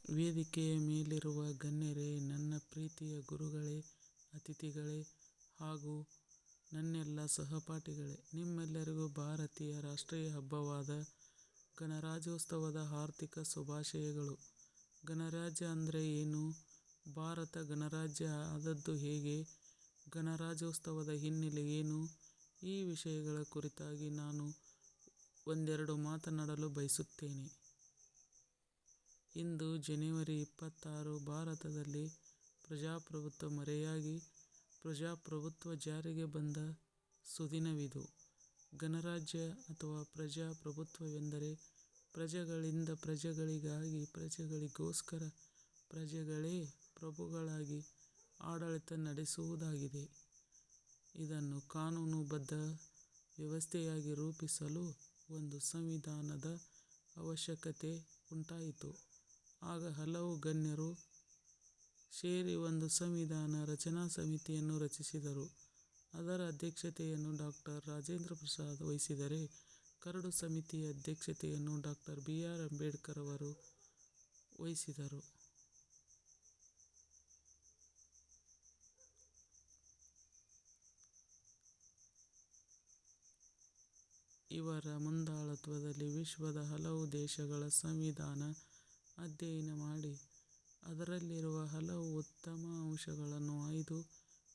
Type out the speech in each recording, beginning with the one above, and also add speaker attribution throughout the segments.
Speaker 1: ವೇದಿಕೆಯ ಮೇಲಿರುವ ಗಣ್ಯರೇ, ನನ್ನ ಪ್ರೀತಿಯ ಗುರುಗಳೇ, ಅತಿಥಿಗಳೇ ಹಾಗೂ ನನ್ನೆಲ್ಲ ಸಹಪಾಠಿಗಳೇ, ನಿಮ್ಮೆಲ್ಲರಿಗೂ ಭಾರತೀಯ ರಾಷ್ಟ್ರೀಯ ಹಬ್ಬವಾದ ಗಣರಾಜ್ಯೋತ್ಸವದ ಹಾರ್ದಿಕ ಶುಭಾಶಯಗಳು. ಗಣರಾಜ್ಯ ಅಂದರೆ ಏನು? ಭಾರತ ಗಣರಾಜ್ಯ ಆದದ್ದು ಹೇಗೆ? ಗಣರಾಜ್ಯೋತ್ಸವದ ಹಿನ್ನೆಲೆ ಏನು? ಈ ವಿಷಯಗಳ ಕುರಿತಾಗಿ ನಾನು ಒಂದೆರಡು ಮಾತನಾಡಲು ಬಯಸುತ್ತೇನೆ. ಇಂದು ಜನವರಿ 26 ಭಾರತದಲ್ಲಿ ಪ್ರಜಾಪ್ರಭುತ್ವ ಮರೆಯಾಗಿ ಪ್ರಜಾಪ್ರಭುತ್ವ ಜಾರಿಗೆ ಬಂದ ಸುದಿನವಿದು. ಗಣರಾಜ್ಯ ಅಥವಾ ಪ್ರಜಾಪ್ರಭುತ್ವವೆಂದರೆ ಪ್ರಜೆಗಳಿಂದ ಪ್ರಜೆಗಳಿಗಾಗಿ ಪ್ರಜೆಗಳಿಗೋಸ್ಕರ ಪ್ರಜೆಗಳೇ ಪ್ರಭುಗಳಾಗಿ ಆಡಳಿತ ನಡೆಸುವುದಾಗಿದೆ. ಇದನ್ನು ಕಾನೂನುಬದ್ಧ ವ್ಯವಸ್ಥೆಯಾಗಿ ರೂಪಿಸಲು ಒಂದು ಸಂವಿಧಾನದ ಅವಶ್ಯಕತೆ ಉಂಟಾಯಿತು. ಆಗ ಹಲವು ಗಣ್ಯರು ಸೇರಿ ಒಂದು ಸಂವಿಧಾನ ರಚನಾ ಸಮಿತಿಯನ್ನು ರಚಿಸಿದರು. ಅದರ ಅಧ್ಯಕ್ಷತೆಯನ್ನು ಡಾ. ರಾಜೇಂದ್ರ ಪ್ರಸಾದ್ ವಹಿಸಿದರೆ, ಕರಡು ಸಮಿತಿಯ ಅಧ್ಯಕ್ಷತೆಯನ್ನು ಡಾ. ಬಿ. ಆರ್. ಅಂಬೇಡ್ಕರ್ ಅವರು ವಹಿಸಿದರು. ಇವರ ಮುಂದಾಳತ್ವದಲ್ಲಿ ವಿಶ್ವದ ಹಲವು ದೇಶಗಳ ಸಂವಿಧಾನ ಅಧ್ಯಯನ ಮಾಡಿ ಅದರಲ್ಲಿರುವ ಹಲವು ಉತ್ತಮ ಅಂಶಗಳನ್ನು ಆಯ್ದು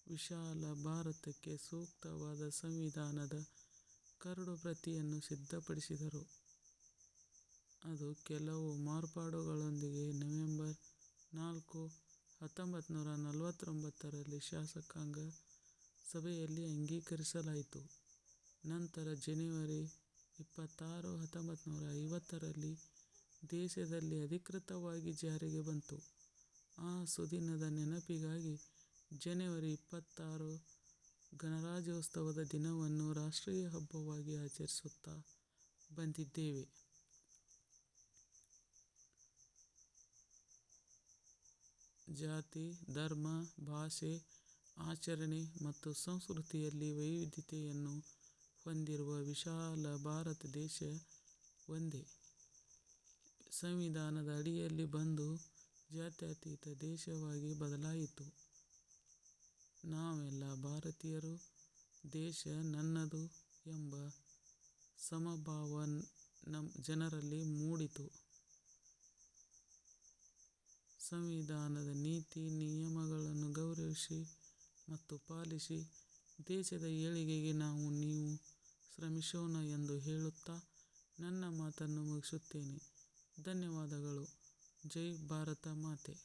Speaker 1: ವಿಶಾಲ ಭಾರತಕ್ಕೆ ಸೂಕ್ತವಾದ ಸಂವಿಧಾನದ ಕರಡು ಪ್ರತಿಯನ್ನು ಸಿದ್ಧಪಡಿಸಿದರು. ಅದು ಕೆಲವು ಮಾರ್ಪಾಡುಗಳೊಂದಿಗೆ ನವೆಂಬರ್ 4, 1949ರಲ್ಲಿ ಶಾಸಕಾಂಗ ಸಭೆಯಲ್ಲಿ ಅಂಗೀಕರಿಸಲಾಯಿತು. ನಂತರ ಜನವರಿ 26, 1950ರಲ್ಲಿ ದೇಶದಲ್ಲಿ ಅಧಿಕೃತವಾಗಿ ಜಾರಿಗೆ ಬಂತು. ಆ ಸುದಿನದ ನೆನಪಿಗಾಗಿ ಜನವರಿ 26 ಗಣರಾಜ್ಯೋತ್ಸವದ ದಿನವನ್ನು ರಾಷ್ಟ್ರೀಯ ಹಬ್ಬವಾಗಿ ಆಚರಿಸುತ್ತಾ ಬಂದಿದ್ದೇವೆ. ಜಾತಿ, ಧರ್ಮ, ಭಾಷೆ, ಆಚರಣೆ ಮತ್ತು ಸಂಸ್ಕೃತಿಯಲ್ಲಿ ವೈವಿಧ್ಯತೆಯನ್ನು ಹೊಂದಿರುವ ವಿಶಾಲ ಭಾರತ ದೇಶ ಒಂದೇ ಸಂವಿಧಾನದ ಅಡಿಯಲ್ಲಿ ಬಂದು ಜಾತ್ಯತೀತ ದೇಶವಾಗಿ ಬದಲಾಯಿತು. ನಾವೆಲ್ಲ ಭಾರತೀಯರು, ದೇಶ ನನ್ನದು ಎಂಬ ಸಮಭಾವ ಜನರಲ್ಲಿ ಮೂಡಿತು. ಸಂವಿಧಾನದ ನೀತಿ ನಿಯಮಗಳನ್ನು ಗೌರವಿಸಿ ಮತ್ತು ಪಾಲಿಸಿ ದೇಶದ ಏಳಿಗೆಗೆ ನಾವು ನೀವು ಶ್ರಮಿಸೋಣ ಎಂದು ಹೇಳುತ್ತಾ ನನ್ನ ಮಾತನ್ನು ಮುಗಿಸುತ್ತೇನೆ. ಧನ್ಯವಾದಗಳು. ಜೈ ಭಾರತ ಮಾತೆ.